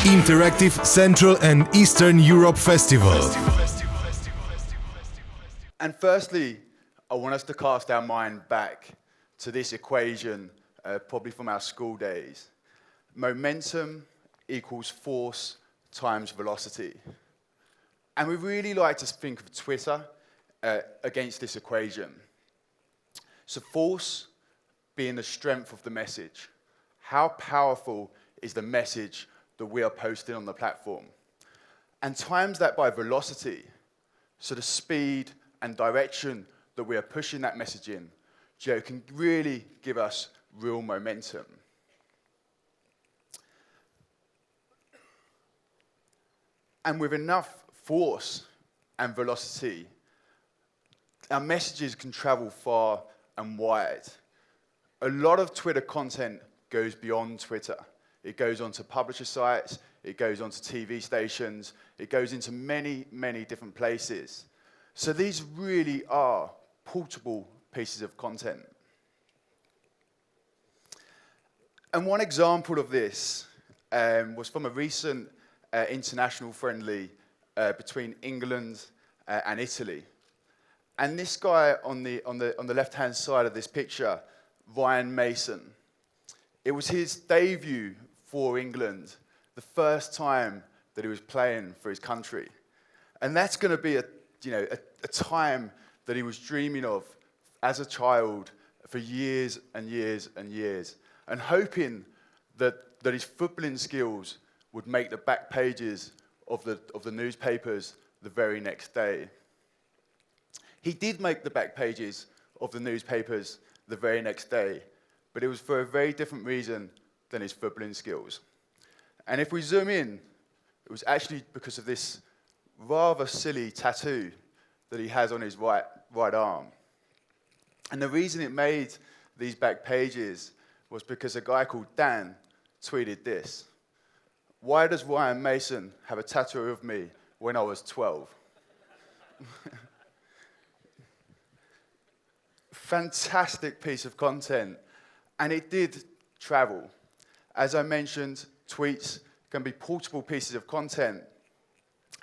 Interactive Central and Eastern Europe Festival. And firstly, I want us to cast our mind back to this equation, probably from our school days. Momentum equals force times velocity. And we really like to think of Twitter against this equation. So force being the strength of the message. How powerful is the message that we are posting on the platform? And times that by velocity, so the speed and direction that we are pushing that message in, can really give us real momentum. And with enough force and velocity, our messages can travel far and wide. A lot of Twitter content goes beyond Twitter. It goes onto publisher sites, it goes onto TV stations, it goes into many, many different places. So these really are portable pieces of content. And one example of this was from a recent international friendly between England and Italy. And this guy on the left-hand side of this picture, Ryan Mason, it was his debut for England, the first time that he was playing for his country. And that's going to be a time that he was dreaming of as a child for years and years and years, and hoping that his footballing skills would make the back pages of the newspapers the very next day. He did make the back pages of the newspapers the very next day, but it was for a very different reason than his footballing skills. And if we zoom in, it was actually because of this rather silly tattoo that he has on his right arm. And the reason it made these back pages was because a guy called Dan tweeted this: "Why does Ryan Mason have a tattoo of me when I was 12? Fantastic piece of content, and it did travel. As I mentioned, tweets can be portable pieces of content,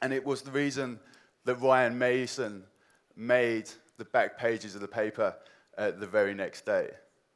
and it was the reason that Ryan Mason made the back pages of the paper the very next day.